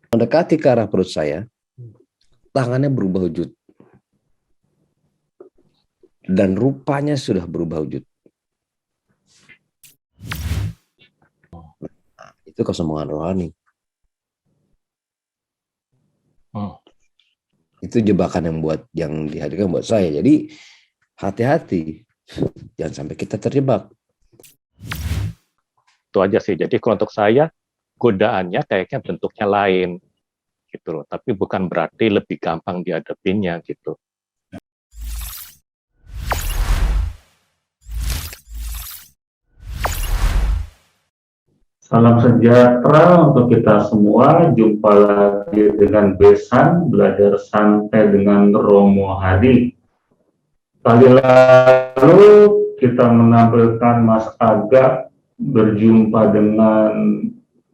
Mendekati ke arah perut saya, tangannya berubah wujud. Dan rupanya sudah berubah wujud. Nah, itu kesombongan rohani. Itu jebakan yang dihadirkan buat saya. Jadi hati-hati, jangan sampai kita terjebak. Itu aja sih. Jadi kalau untuk saya, godaannya kayaknya bentuknya lain, gitu loh. Tapi bukan berarti lebih gampang dihadapinnya, gitu. Salam sejahtera untuk kita semua. Jumpa lagi dengan Besan, belajar santai dengan Romo Hadi. Kali lalu kita menampilkan Mas Aga berjumpa dengan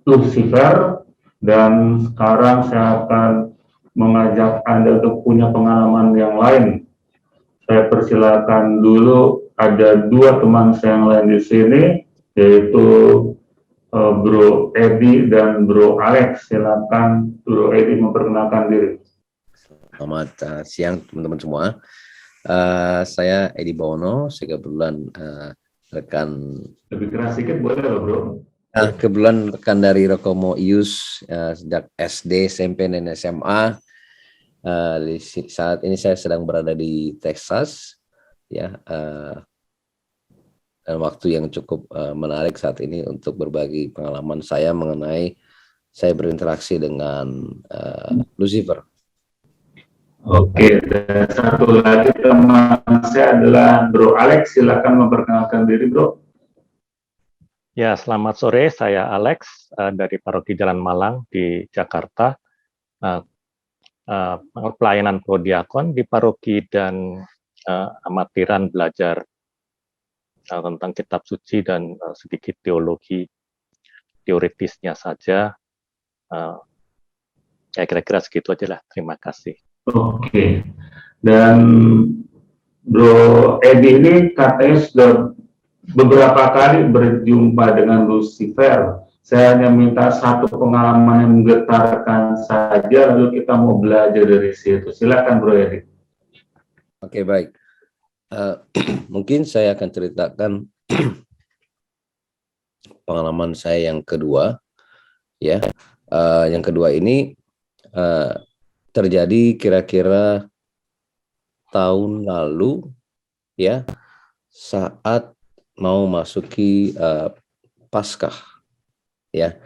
Lucifer, dan sekarang saya akan mengajak Anda untuk punya pengalaman yang lain. Saya persilakan dulu, ada dua teman saya yang lain di sini, yaitu Bro Edi dan Bro Alex. Silakan Bro Edi memperkenalkan diri. Selamat siang teman-teman semua. Saya Edi Bawono, saya kebetulan rekan. Lebih keras sedikit boleh loh Bro? Kebetulan rekan dari Rokomo IUS sejak SD, SMP, dan SMA. Saat ini saya sedang berada di Texas, ya. Dan waktu yang cukup menarik saat ini untuk berbagi pengalaman saya mengenai saya berinteraksi dengan Lucifer. Oke, dan satu lagi teman saya adalah Bro Alex. Silakan memperkenalkan diri Bro. Ya, selamat sore. Saya Alex dari Paroki Jalan Malang di Jakarta. Pelayanan prodiakon di paroki dan amatiran belajar tentang kitab suci dan sedikit teologi teoritisnya saja. Ya kira-kira segitu aja lah. Terima kasih. Oke, dan Bro Edi ini katanya sudah beberapa kali berjumpa dengan Lucifer. Saya hanya minta satu pengalaman yang menggetarkan saja, lalu kita mau belajar dari situ. Silakan Bro Edi. Oke, baik. Mungkin saya akan ceritakan pengalaman saya yang kedua, ya. Yang kedua ini terjadi kira-kira tahun lalu, ya, saat mau masuki Paskah, ya.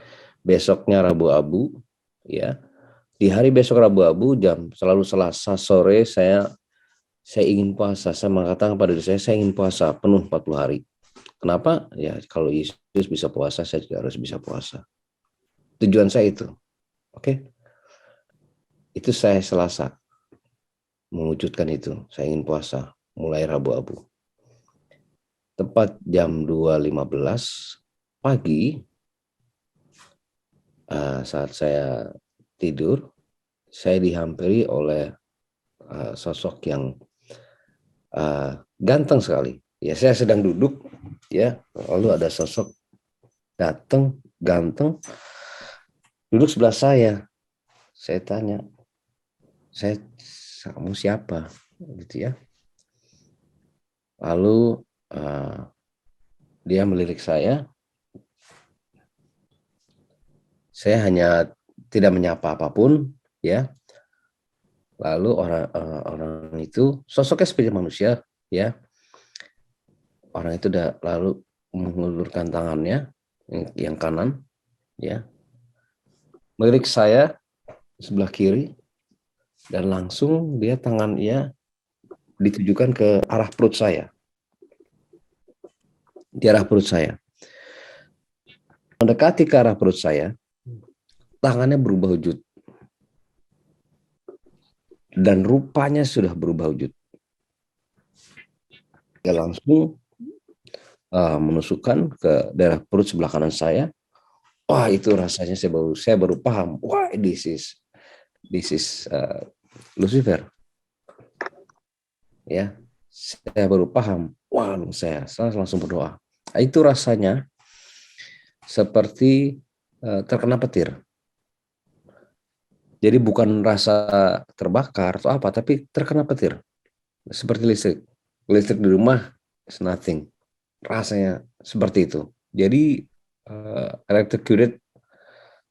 Besoknya Rabu Abu, ya. Di hari besok Rabu Abu selalu Selasa sore saya ingin puasa. Saya mengatakan pada diri saya ingin puasa penuh 40 hari. Kenapa? Ya, kalau Yesus bisa puasa, saya juga harus bisa puasa. Tujuan saya itu. Oke. Itu saya Selasa mewujudkan itu. Saya ingin puasa mulai Rabu Abu. Tepat jam 2.15 pagi, saat saya tidur, saya dihampiri oleh sosok yang ganteng sekali. Ya, saya sedang duduk, ya, lalu ada sosok datang, ganteng, duduk sebelah saya. Saya tanya, kamu siapa? Gitu ya. Lalu dia melirik saya. Saya hanya tidak menyapa apapun, ya. Lalu orang itu sosoknya seperti manusia, ya. Orang itu lalu mengulurkan tangannya yang kanan, ya, melirik saya sebelah kiri, dan langsung dia tangannya ditujukan ke arah perut saya. Di arah perut saya. Mendekati ke arah perut saya, tangannya berubah wujud. Dan rupanya sudah berubah wujud. Dia langsung menusukkan ke daerah perut sebelah kanan saya. Wah, itu rasanya saya baru paham. Wah, this is Lucifer. Ya, saya baru paham. Wah, saya langsung berdoa. Itu rasanya seperti terkena petir. Jadi bukan rasa terbakar atau apa, tapi terkena petir. Seperti listrik. Listrik di rumah is nothing. Rasanya seperti itu. Jadi electrocuted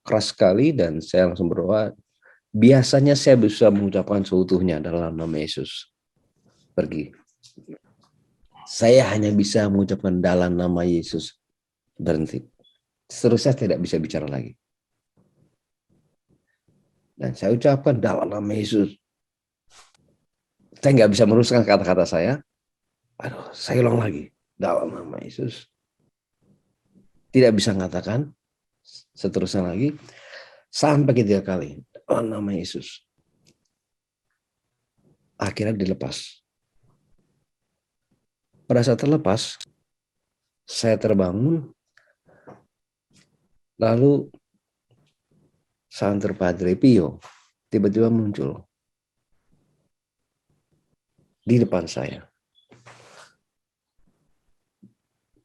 keras sekali dan saya langsung berdoa. Biasanya saya bisa mengucapkan seutuhnya dalam nama Yesus. Pergi. Saya hanya bisa mengucapkan dalam nama Yesus. Berhenti. Seterusnya tidak bisa bicara lagi. Dan saya ucapkan dalam nama Yesus. Saya nggak bisa meneruskan kata-kata saya. Aduh, saya ulang lagi. Dalam nama Yesus. Tidak bisa mengatakan. Seterusnya lagi. Sampai 3 kali. Dalam nama Yesus. Akhirnya dilepas. Pada saat terlepas, saya terbangun. Lalu Santer Padre Pio tiba-tiba muncul di depan saya.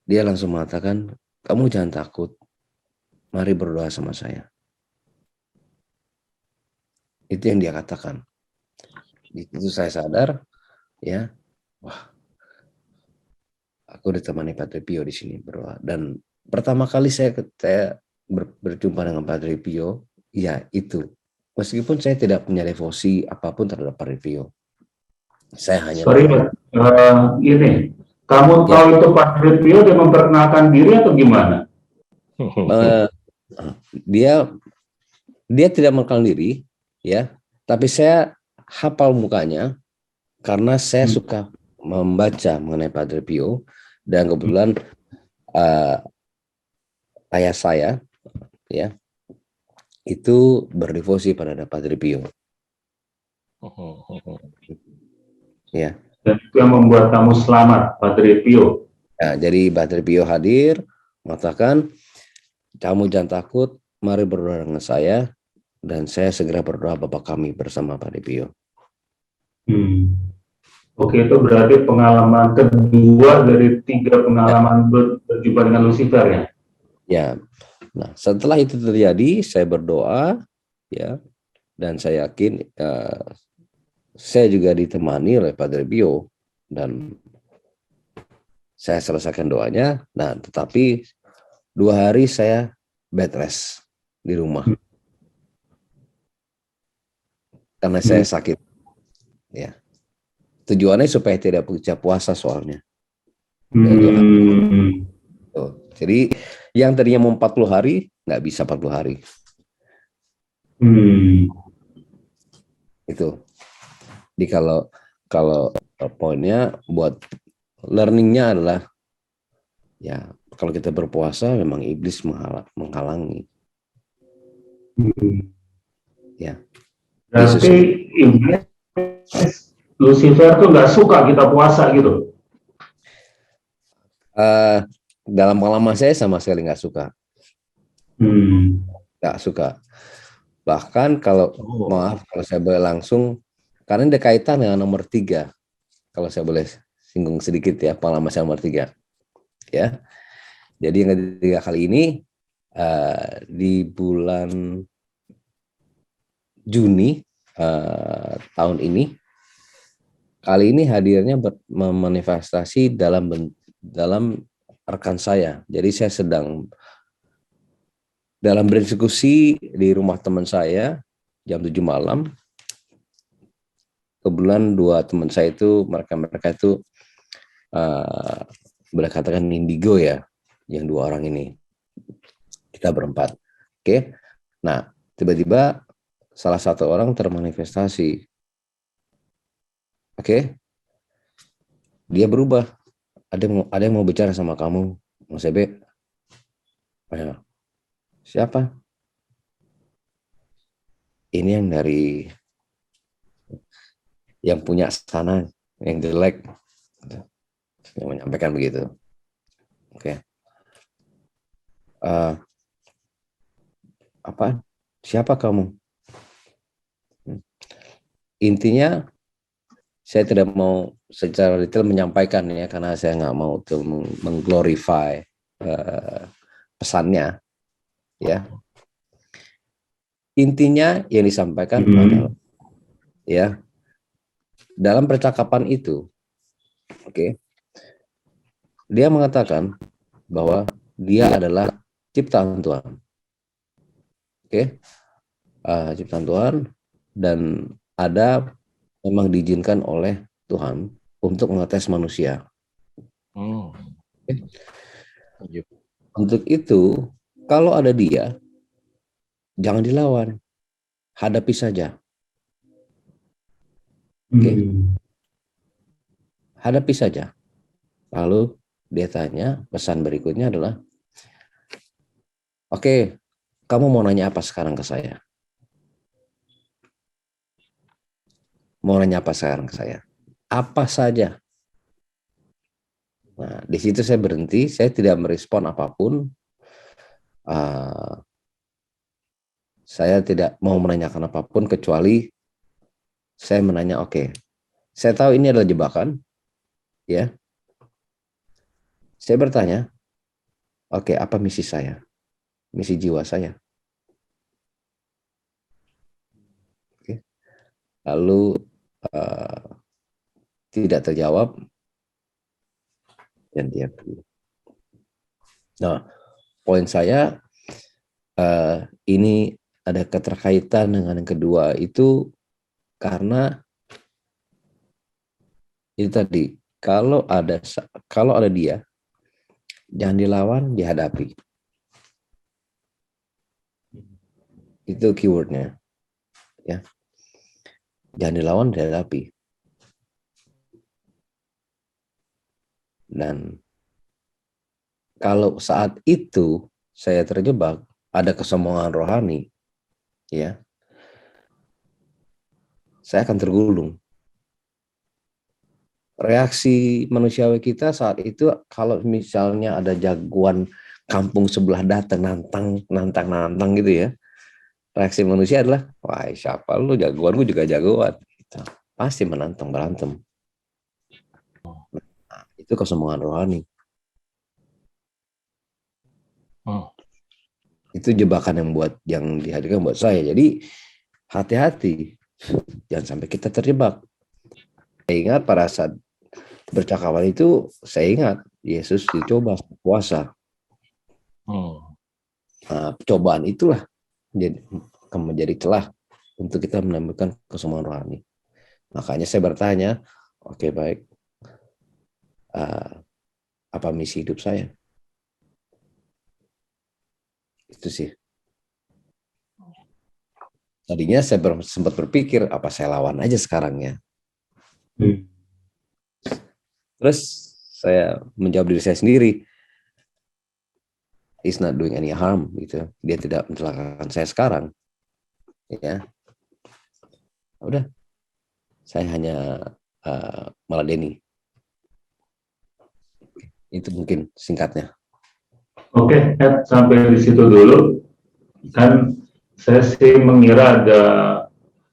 Dia langsung mengatakan, kamu jangan takut, mari berdoa sama saya. Itu yang dia katakan. Itu saya sadar, ya, wah, aku ditemani Padre Pio di sini berdoa. Dan pertama kali saya berjumpa dengan Padre Pio, ya itu. Meskipun saya tidak punya devosi apapun terhadap Padre Pio. Saya hanya ini, kamu tahu itu Padre Pio dia memperkenalkan diri atau gimana? Dia tidak mengenal diri, ya. Tapi saya hafal mukanya karena saya suka membaca mengenai Padre Pio dan kebetulan ayah saya, ya, itu berdevosi pada Padre Pio. Ya. Dan itu yang membuat kamu selamat, Padre Pio. Ya, jadi Padre Pio hadir, mengatakan, kamu jangan takut, mari berdoa dengan saya, dan saya segera berdoa Bapa kami bersama Padre Pio. Oke, itu berarti pengalaman kedua dari 3 pengalaman berjumpa dengan Lucifer, ya? Ya. Nah, setelah itu terjadi, saya berdoa, ya, dan saya yakin saya juga ditemani oleh Padre Pio dan saya selesaikan doanya. Nah, tetapi 2 hari saya bed rest di rumah karena saya sakit. Ya, tujuannya supaya tidak bisa puasa soalnya. Jadi yang tadinya mau 40 hari nggak bisa 40 hari. Itu. Jadi kalau poinnya buat learningnya adalah, ya, kalau kita berpuasa memang iblis menghalangi. Ya. Berarti iblis, Lucifer tuh nggak suka kita puasa gitu. Dalam pengalaman saya sama sekali nggak suka. Nggak suka. Bahkan kalau maaf kalau saya boleh langsung, karena ada kaitan dengan nomor 3. Kalau saya boleh singgung sedikit ya, pengalaman saya nomor 3. Ya. Jadi yang ketiga kali ini di bulan Juni tahun ini, kali ini hadirnya memanifestasi dalam rekan saya. Jadi saya sedang dalam berdiskusi di rumah teman saya jam 7 malam. Kebetulan 2 teman saya itu mereka itu boleh katakan indigo, ya, yang 2 orang ini. Kita berempat. Oke. Nah, tiba-tiba salah satu orang termanifestasi. Oke. Dia berubah. Ada yang mau bicara sama kamu, Mas Ebe. Ayo. Siapa? Ini yang dari yang punya sana, yang jelek, yang menyampaikan begitu. Oke. Apa? Siapa kamu? Intinya saya tidak mau secara detail menyampaikan, ya, karena saya nggak mau tuh mengglorify pesannya, ya. intinya yang disampaikan adalah ya dalam percakapan itu, oke, dia mengatakan bahwa dia adalah ciptaan Tuhan, oke, ciptaan Tuhan, dan ada memang diizinkan oleh Tuhan untuk mengetes manusia. Okay. Untuk itu, kalau ada dia, jangan dilawan, hadapi saja. Oke. Hadapi saja. Lalu dia tanya, pesan berikutnya adalah, oke, kamu mau nanya apa sekarang ke saya? Mau nanya apa sekarang ke saya? Apa saja. Nah, di situ saya berhenti, saya tidak merespon apapun. Saya tidak mau menanyakan apapun kecuali saya menanya, oke, saya tahu ini adalah jebakan, ya. Saya bertanya, oke, apa misi saya? Misi jiwa saya. Oke. Lalu tidak terjawab, dan dia pergi. Nah, poin saya ini ada keterkaitan dengan yang kedua itu karena itu tadi, kalau ada dia, jangan dilawan, dihadapi. Itu keywordnya, ya. Jangan dilawan, dihadapi. Dan kalau saat itu saya terjebak, ada kesombongan rohani, ya, saya akan tergulung. Reaksi manusiawi kita saat itu, kalau misalnya ada jagoan kampung sebelah datang nantang gitu ya, reaksi manusia adalah, wah siapa lu, jagoan, gue juga jagoan, gitu. Pasti menantang, berantem. Nah, itu kesombongan rohani. Itu jebakan yang dihadirkan buat saya. Jadi hati-hati, jangan sampai kita terjebak. Saya ingat pada saat percakapan itu, saya ingat Yesus dicoba puasa. Nah, cobaan itulah akan menjadi celah untuk kita menemukan kesombongan rohani. Makanya saya bertanya, oke, baik, apa misi hidup saya? Itu sih. Tadinya saya sempat berpikir, apa saya lawan aja sekarang ya. Terus saya menjawab diri saya sendiri, he's not doing any harm, gitu. Dia tidak mencelakakan saya sekarang. Ya, udah, saya hanya meladeni. Itu mungkin singkatnya. Oke, Ed, sampai di situ dulu. Kan saya sih mengira ada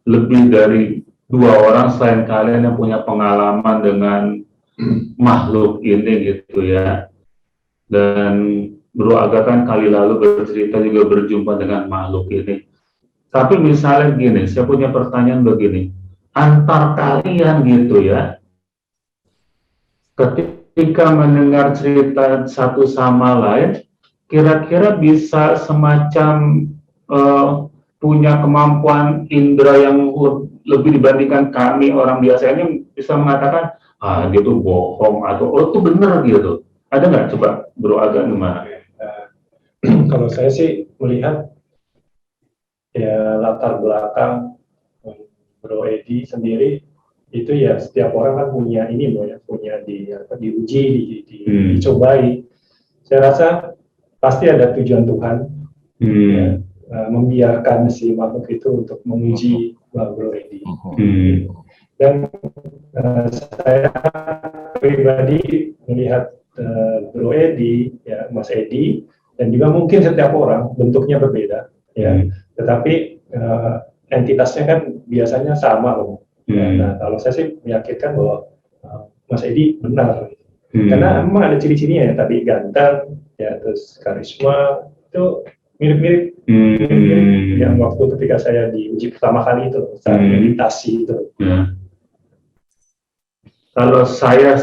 lebih dari 2 orang selain kalian yang punya pengalaman dengan makhluk ini gitu ya. Dan Bro Aga kan kali lalu bercerita juga berjumpa dengan makhluk ini. Tapi misalnya gini, saya punya pertanyaan begini. Antar kalian gitu ya, ketika mendengar cerita satu sama lain, kira-kira bisa semacam punya kemampuan indera yang lebih dibandingkan kami orang biasa ini, bisa mengatakan, dia tuh bohong, atau oh itu benar gitu. Ada nggak? Coba Bro Aga gimana? Kalau saya sih melihat ya latar belakang Bro Edi sendiri itu ya setiap orang kan punya ini Bro ya, punya diuji, dicobai. Saya rasa pasti ada tujuan Tuhan ya, membiarkan si makhluk itu untuk menguji Bro Edi. Dan saya pribadi melihat Bro Edi, ya Mas Edi, dan juga mungkin setiap orang bentuknya berbeda, ya. Tetapi entitasnya kan biasanya sama, loh. Nah, kalau saya sih meyakinkan bahwa Mas Edi benar, karena memang ada ciri-cirinya ya, tadi ganteng, ya terus karisma, itu mirip-mirip yang waktu ketika saya diuji pertama kali itu saat meditasi itu. Ya. Kalau saya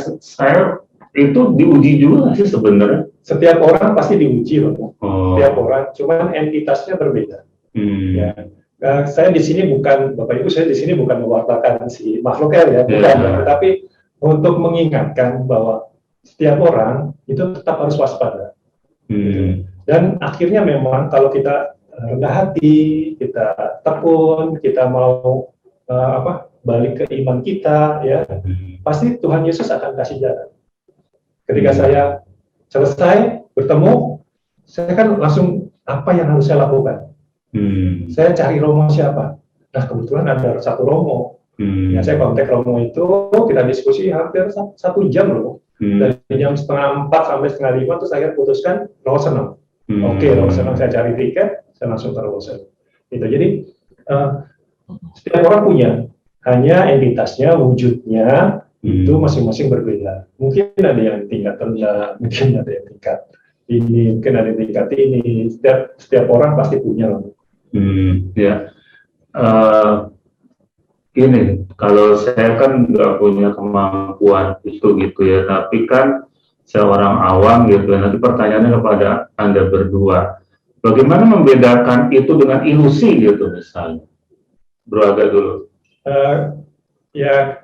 itu diuji juga nggak sih sebenarnya? Setiap orang pasti diuji loh. Setiap orang, cuman entitasnya berbeda. Ya. Saya di sini bukan, Bapak Ibu, saya di sini bukan mewartakan si makhluknya ya, bukan. Tetapi untuk mengingatkan bahwa setiap orang itu tetap harus waspada. Dan akhirnya memang kalau kita rendah hati, kita tekun, kita mau balik ke iman kita, ya pasti Tuhan Yesus akan kasih jalan. Ketika saya selesai bertemu, saya kan langsung apa yang harus saya lakukan? Saya cari romo siapa? Nah kebetulan ada satu romo. Ya saya kontak romo itu, kita diskusi hampir 1 jam loh. Dari jam 3:30 sampai 4:30 terus saya putuskan Rosenang. Oke, Rosenang saya cari tiket, saya langsung ke Rosenang. Gitu. Jadi setiap orang punya, hanya entitasnya, wujudnya itu masing-masing berbeda. Mungkin ada yang tingkat rendah, mungkin ada yang tingkat ini, mungkin ada yang tingkat ini. Setiap orang pasti punya loh. Ya. Gini, kalau saya kan nggak punya kemampuan itu gitu ya, tapi kan saya orang awam gitu ya. Nanti pertanyaannya kepada Anda berdua, bagaimana membedakan itu dengan ilusi gitu misalnya? Bro Aga dulu. Ya,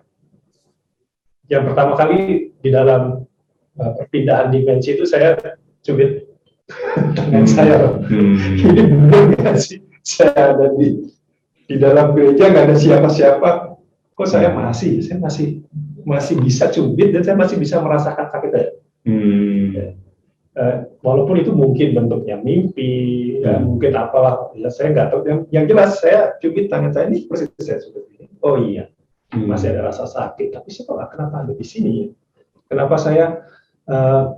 yang pertama kali di dalam perpindahan dimensi itu saya cubit tangan saya. Ini benar nggak sih? Saya ada di dalam gereja, nggak ada siapa-siapa, kok saya masih bisa cubit dan saya masih bisa merasakan sakitnya. Walaupun itu mungkin bentuknya mimpi, ya, mungkin apalah, ya saya nggak tahu. Yang jelas saya cubit tangan saya ini persis saya cubit ini. Oh iya, masih ada rasa sakit, tapi saya tahu kenapa ada di sini. Kenapa saya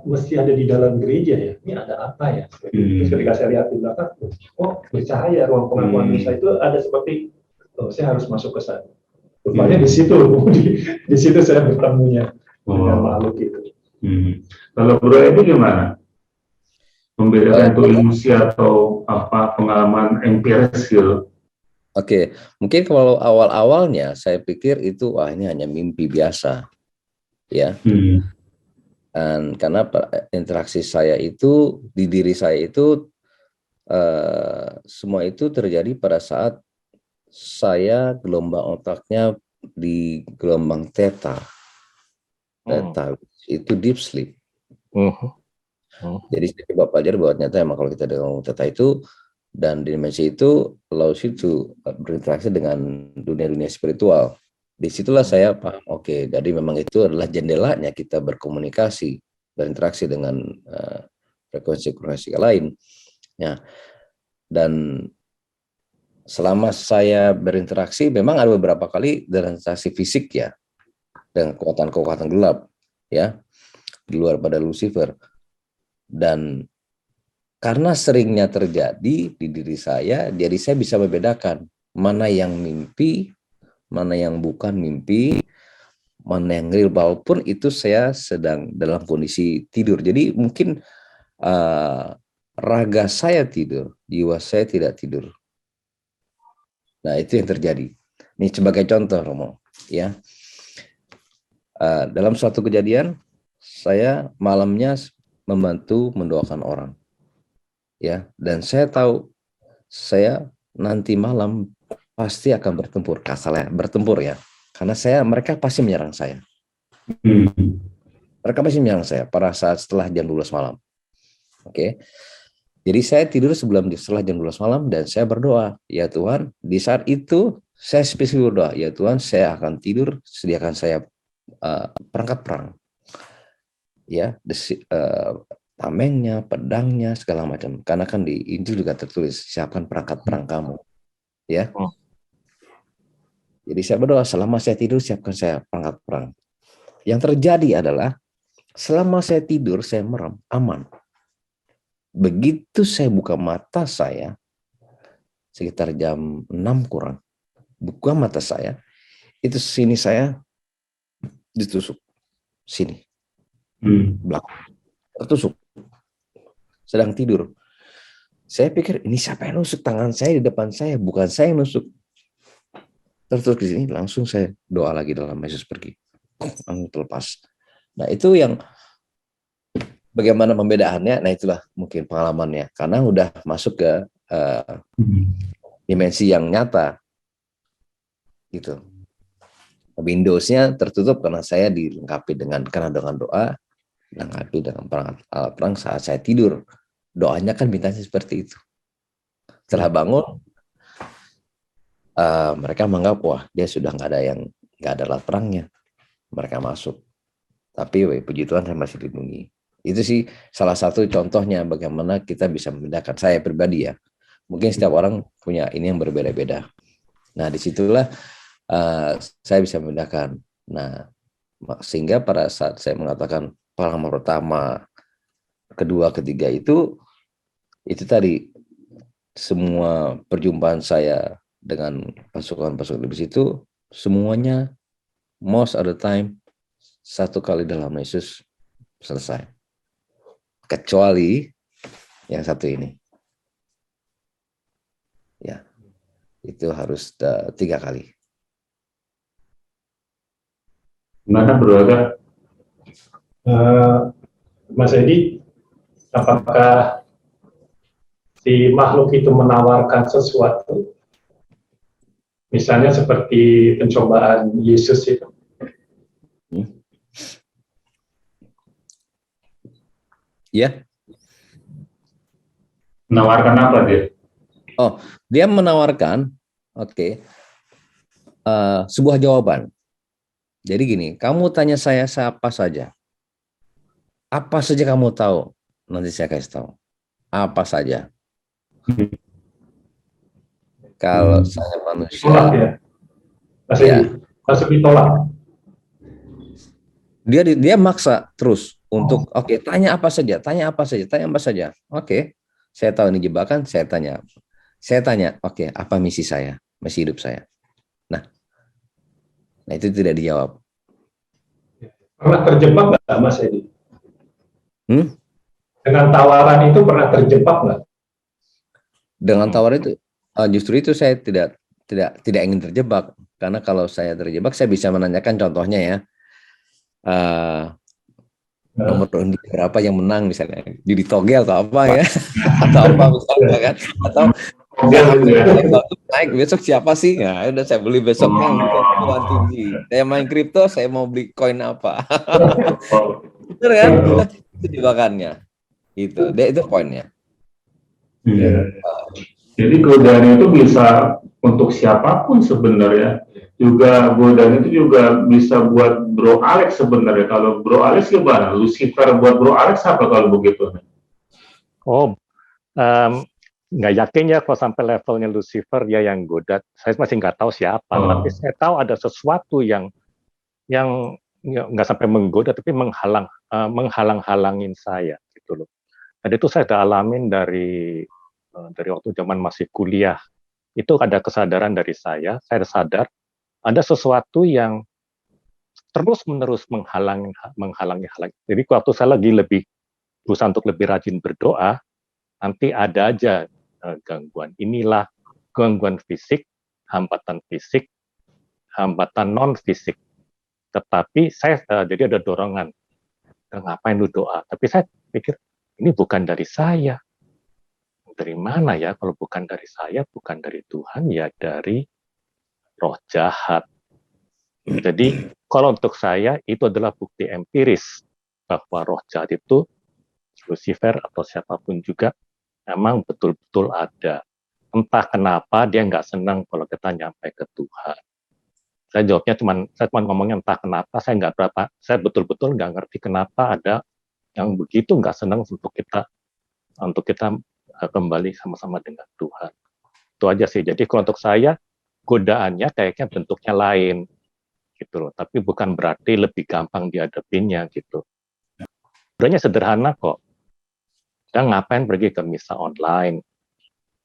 mesti ada di dalam gereja ya? Ini ada apa ya? Terus ketika saya lihat di belakang, oh bercahaya, ruang pengakuan dosa itu ada seperti, oh saya harus masuk ke sana. Rupanya di situ saya bertemunya dengan makhluk itu. Kalau Bro ini gimana? Membedakan itu ilusi atau apa pengalaman empiris gitu? Oke, mungkin kalau awal-awalnya saya pikir itu ini hanya mimpi biasa, ya. Dan karena interaksi saya itu di diri saya itu semua itu terjadi pada saat saya gelombang otaknya di gelombang theta itu deep sleep. Jadi saya coba pelajari bahwa ternyata emang kalau kita di gelombang theta itu dan dimensi itu allows you to berinteraksi dengan dunia-dunia spiritual. Disitulah saya paham, oke, jadi memang itu adalah jendelanya kita berkomunikasi, berinteraksi dengan frekuensi-frekuensi lain. Ya. Dan selama saya berinteraksi, memang ada beberapa kali berinteraksi fisik ya, dengan kekuatan-kekuatan gelap, ya, di luar pada Lucifer. Dan karena seringnya terjadi di diri saya, jadi saya bisa membedakan mana yang mimpi, mana yang bukan mimpi, mana yang real, walaupun itu saya sedang dalam kondisi tidur. Jadi mungkin raga saya tidur, jiwa saya tidak tidur. Nah itu yang terjadi. Ini sebagai contoh, Romo, ya. Dalam suatu kejadian, saya malamnya membantu mendoakan orang, ya, dan saya tahu saya nanti malam pasti akan bertempur, bertempur ya, karena mereka pasti menyerang saya. Mereka pasti menyerang saya pada saat setelah jam 12 malam. Oke. Jadi saya tidur setelah jam 12 malam dan saya berdoa, ya Tuhan, di saat itu saya spesifik berdoa, ya Tuhan, saya akan tidur, sediakan saya perangkat perang. Ya, tamengnya, pedangnya, segala macam. Karena kan di Injil juga tertulis, siapkan perangkat perang kamu. Ya. Jadi saya berdoa, selama saya tidur, siapkan saya perangkat perang. Yang terjadi adalah, selama saya tidur, saya merem, aman. Begitu saya buka mata saya, sekitar jam 6 kurang, buka mata saya, itu sini saya ditusuk. Sini. Belakang. Tertusuk. Sedang tidur. Saya pikir ini siapa yang nusuk tangan saya di depan saya, bukan saya yang nusuk. Terus ke sini langsung saya doa lagi dalam Yesus pergi. Langsung terlepas. Nah itu yang bagaimana pembedaannya. Nah itulah mungkin pengalamannya karena udah masuk ke dimensi yang nyata gitu. Windowsnya tertutup karena saya dilengkapi dengan doa, dilengkapi dengan alat perang saat saya tidur. Doanya kan mintanya seperti itu. Setelah bangun, mereka menganggap wah dia sudah nggak ada alat perangnya. Mereka masuk. Tapi puji Tuhan saya masih lindungi. Itu sih salah satu contohnya bagaimana kita bisa membedakan. Saya pribadi ya. Mungkin setiap orang punya ini yang berbeda-beda. Nah disitulah saya bisa membedakan. Nah sehingga pada saat saya mengatakan pengalaman pertama, kedua, ketiga itu tadi semua perjumpaan saya dengan pasukan-pasukan di situ semuanya most of the time satu kali dalam Yesus selesai. Kecuali yang satu ini. Ya. Itu harus 3 kali. Gimana Bro Aga? Mas Edi, apakah si makhluk itu menawarkan sesuatu, misalnya seperti pencobaan Yesus itu? Ya. Menawarkan apa dia? Oh, dia menawarkan, sebuah jawaban. Jadi gini, kamu tanya saya siapa saja. Apa saja kamu tahu, nanti saya kasih tahu. Apa saja. Kalau saya manusia. Tolak ya? Masuk ditolak. Dia maksa terus untuk tanya apa saja. Oke, saya tahu ini jebakan, saya tanya, apa misi saya, misi hidup saya. Nah itu tidak dijawab. Pernah terjebak nggak Mas Edi? Dengan tawaran itu pernah terjebak nggak? Dengan tawaran itu, justru itu saya tidak ingin terjebak, karena kalau saya terjebak saya bisa menanyakan contohnya ya. Nomor undi berapa yang menang misalnya judi togel atau apa ya atau apa misalnya kan, atau naik besok siapa sih, nah udah saya beli besoknya bukan tinggi, saya main kripto saya mau beli koin apa. Betul kan, itu jebakannya itu poinnya. Jadi godaan itu bisa untuk siapapun sebenarnya. Juga godaan itu juga bisa buat Bro Alex sebenarnya. Kalau Bro Alex gimana? Lucifer buat Bro Alex apa kalau begitu? Nggak yakin ya kalau sampai levelnya Lucifer dia yang goda. Saya masih nggak tahu siapa, tapi saya tahu ada sesuatu yang nggak sampai menggoda, tapi menghalang-halangin saya gitu loh. Dan itu saya sudah alamin dari waktu zaman masih kuliah. Itu ada kesadaran dari saya sadar ada sesuatu yang terus-menerus menghalangi. Jadi waktu saya lagi lebih berusaha untuk lebih rajin berdoa, nanti ada aja gangguan. Inilah gangguan fisik, hambatan non-fisik. Tetapi saya jadi ada dorongan, ngapain lu doa? Tapi saya pikir, ini bukan dari saya. Dari mana ya? Kalau bukan dari saya, bukan dari Tuhan, ya dari roh jahat. Jadi kalau untuk saya itu adalah bukti empiris bahwa roh jahat itu Lucifer atau siapapun juga memang betul-betul ada. Entah kenapa dia nggak senang kalau kita nyampe ke Tuhan. Saya jawabnya saya cuma ngomongnya entah kenapa, saya betul-betul nggak ngerti kenapa ada yang begitu nggak senang untuk kita kembali sama-sama dengan Tuhan. Itu aja sih. Jadi kalau untuk saya godaannya kayaknya bentuknya lain gitu loh, tapi bukan berarti lebih gampang dihadapinnya gitu. Sebenarnya sederhana kok. Kita ngapain pergi ke misa online?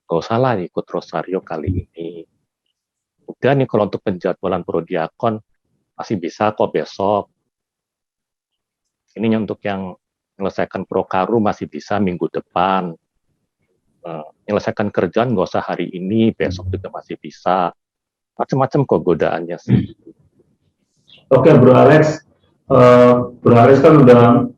Gak usah lah ikut rosario kali ini. Udah nih kalau untuk penjadwalan prodiakon masih bisa kok besok. Ini untuk yang menyelesaikan prokaru masih bisa minggu depan. menyelesaikan kerjaan nggak usah hari ini, besok juga masih bisa. Macam-macam kok godaannya sih. Oke, Bro Alex. Bro Alex kan udah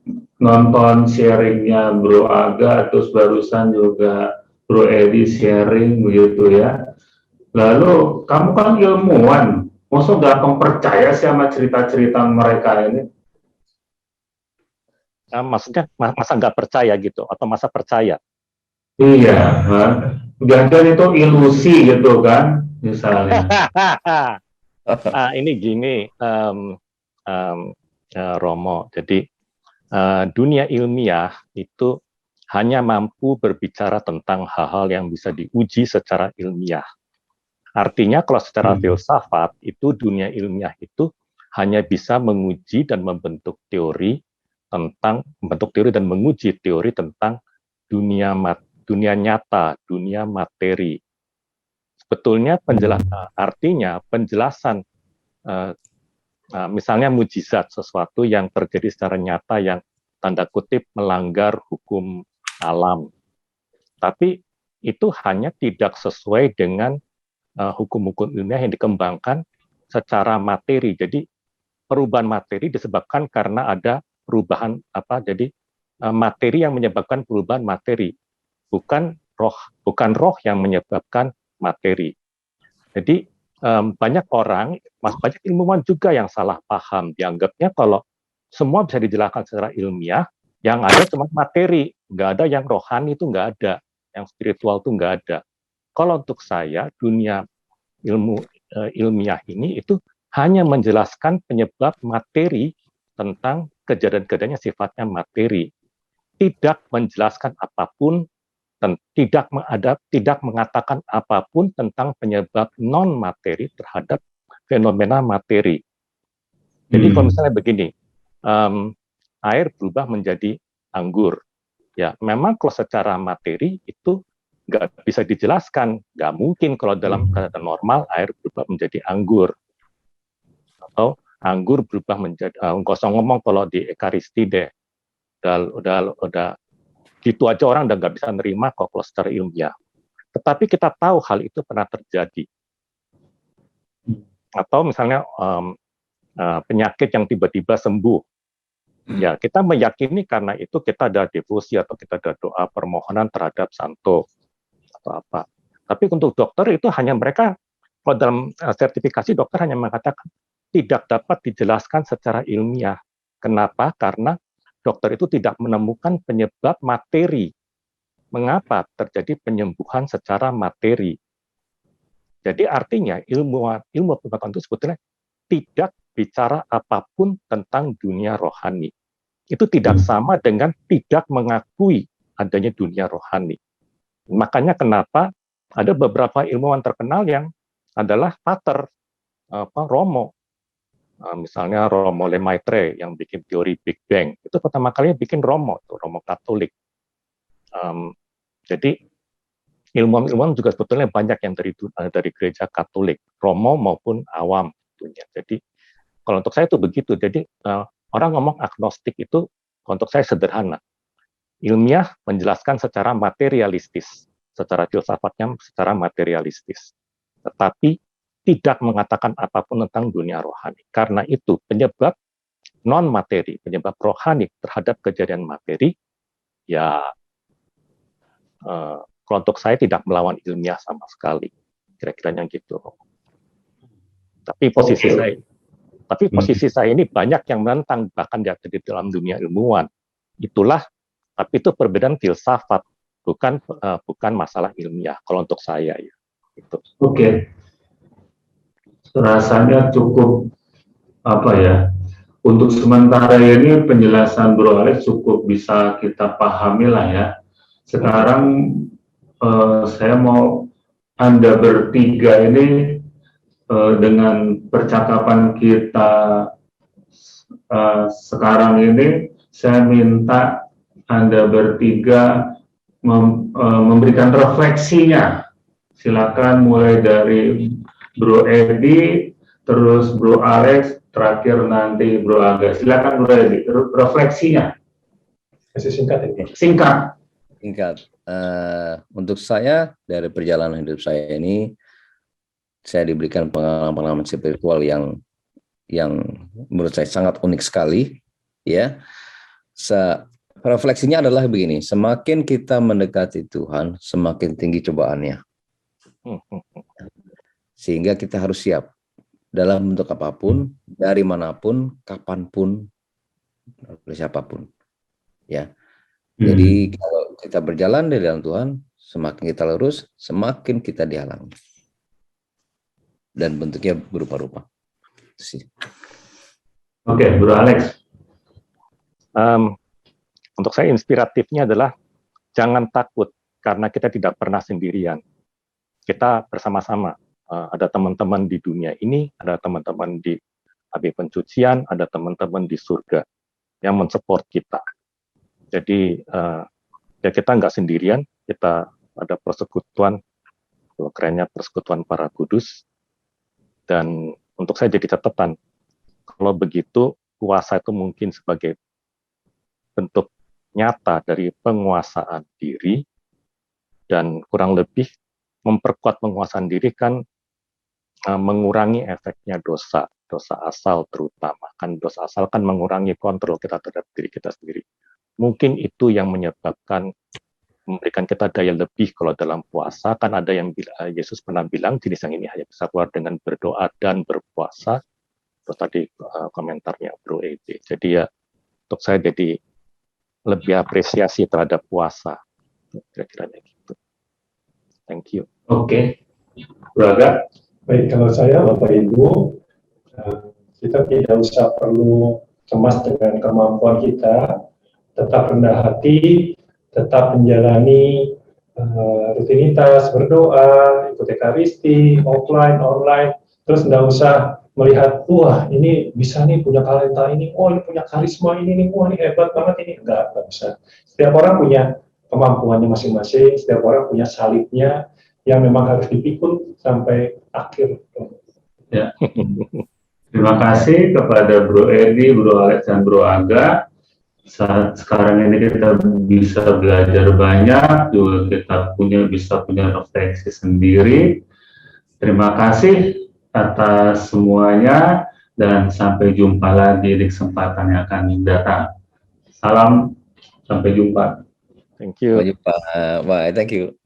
nonton sharingnya Bro Aga, terus barusan juga Bro Edi sharing begitu ya. Lalu kamu kan ilmuwan, masa gampang percaya sih sama cerita-cerita mereka ini? Maksudnya masa nggak percaya gitu, atau masa percaya? Iya, jangan itu ilusi gitu kan, misalnya. Ini gini, Romo. Jadi dunia ilmiah itu hanya mampu berbicara tentang hal-hal yang bisa diuji secara ilmiah. Artinya kalau secara filsafat itu dunia ilmiah itu hanya bisa menguji dan membentuk teori dan menguji teori tentang dunia nyata, dunia materi. Sebetulnya artinya penjelasan misalnya mujizat, sesuatu yang terjadi secara nyata yang tanda kutip melanggar hukum alam. Tapi itu hanya tidak sesuai dengan hukum-hukum ilmiah yang dikembangkan secara materi. Jadi perubahan materi disebabkan karena ada perubahan jadi materi yang menyebabkan perubahan materi, bukan roh yang menyebabkan materi. Jadi banyak ilmuwan juga yang salah paham, dianggapnya kalau semua bisa dijelaskan secara ilmiah, yang ada cuma materi, nggak ada yang rohani, itu nggak ada, yang spiritual itu nggak ada. Kalau untuk saya, dunia ilmiah ini itu hanya menjelaskan penyebab materi tentang kejadian-kejadian yang sifatnya materi, tidak menjelaskan apapun, tidak mengatakan apapun tentang penyebab non materi terhadap fenomena materi. Jadi kalau misalnya begini, air berubah menjadi anggur, ya memang kalau secara materi itu nggak bisa dijelaskan, nggak mungkin kalau dalam keadaan normal air berubah menjadi anggur, atau anggur berubah menjadi, nggak usah ngomong kalau di Ekaristi deh, udah gitu aja orang udah nggak bisa nerima kok kalau secara ilmiah. Tetapi kita tahu hal itu pernah terjadi. Atau misalnya penyakit yang tiba-tiba sembuh, ya kita meyakini karena itu kita ada devosi atau kita ada doa permohonan terhadap santo atau apa. Tapi untuk dokter itu hanya mereka, kalau dalam sertifikasi dokter hanya mengatakan tidak dapat dijelaskan secara ilmiah. Kenapa? Karena dokter itu tidak menemukan penyebab materi. Mengapa terjadi penyembuhan secara materi? Jadi artinya ilmu pengetahuan itu sebetulnya tidak bicara apapun tentang dunia rohani. Itu tidak sama dengan tidak mengakui adanya dunia rohani. Makanya kenapa ada beberapa ilmuwan terkenal yang adalah pater, Romo. Misalnya Romo Lemaitre yang bikin teori Big Bang, itu pertama kali bikin Romo Katolik. Jadi ilmuwan juga sebetulnya banyak yang dari gereja Katolik, Romo maupun awam tentunya. Jadi kalau untuk saya itu begitu. Jadi orang ngomong agnostik itu untuk saya sederhana. Ilmiah menjelaskan secara materialistis, secara filsafatnya secara materialistis. Tetapi tidak mengatakan apapun tentang dunia rohani. Karena itu penyebab non-materi, penyebab rohani terhadap kejadian materi, ya kalau untuk saya tidak melawan ilmiah sama sekali. Kira-kiranya gitu. Tapi posisi saya ini banyak yang menentang, bahkan di dalam dunia ilmuwan. Itulah, tapi itu perbedaan filsafat, bukan masalah ilmiah. Kalau untuk saya ya. Gitu. Oke. Rasanya cukup untuk sementara ini penjelasan Bro Alex cukup bisa kita pahami lah ya. Sekarang saya mau Anda bertiga ini dengan percakapan kita sekarang ini, saya minta Anda bertiga memberikan refleksinya. Silakan mulai dari Bro Edi, terus Bro Alex, terakhir nanti Bro Aga. Silakan Bro Edi, refleksinya. Masih singkat ini. Singkat. Singkat. Untuk saya, dari perjalanan hidup saya ini, saya diberikan pengalaman spiritual yang menurut saya sangat unik sekali. Ya, refleksinya adalah begini: semakin kita mendekati Tuhan, semakin tinggi cobaannya. Sehingga kita harus siap dalam bentuk apapun, dari manapun, kapanpun, oleh siapapun. Ya. Jadi kalau kita berjalan di dalam Tuhan, semakin kita lurus, semakin kita dihalangi. Dan bentuknya berupa-rupa. Oke, Bro Alex. Untuk saya inspiratifnya adalah jangan takut karena kita tidak pernah sendirian. Kita bersama-sama. Ada teman-teman di dunia ini, ada teman-teman di api pencucian, ada teman-teman di surga yang mensupport kita. Jadi ya kita nggak sendirian, kita ada persekutuan, kalau kerennya persekutuan para kudus. Dan untuk saya jadi catatan, kalau begitu kuasa itu mungkin sebagai bentuk nyata dari penguasaan diri, dan kurang lebih memperkuat penguasaan diri kan mengurangi efeknya dosa asal terutama. Kan dosa asal kan mengurangi kontrol kita terhadap diri kita sendiri. Mungkin itu yang menyebabkan memberikan kita daya lebih kalau dalam puasa. Kan ada yang Yesus pernah bilang jenis yang ini hanya bisa keluar dengan berdoa dan berpuasa. Terus tadi komentarnya Bro Edi. Jadi ya untuk saya jadi lebih apresiasi terhadap puasa. Kira-kira gitu. Thank you. Oke. Bro Aga. Baik, kalau saya Bapak Ibu, kita tidak usah perlu cemas dengan kemampuan kita, tetap rendah hati, tetap menjalani rutinitas, berdoa, ikut ekaristi, offline, online, terus nggak usah melihat, wah ini bisa nih punya talenta ini, oh ini punya karisma ini nih, wah ini hebat banget ini. Nggak bisa. Setiap orang punya kemampuannya masing-masing, setiap orang punya salibnya yang memang harus dipikul sampai akhir. Ya. Terima kasih kepada Bro Edi, Bro Alex, dan Bro Aga. Sekarang ini kita bisa belajar banyak, juga kita bisa punya refleksi sendiri. Terima kasih atas semuanya, dan sampai jumpa lagi di kesempatan yang akan datang. Salam, sampai jumpa. Thank you. Sampai jumpa. Bye, thank you.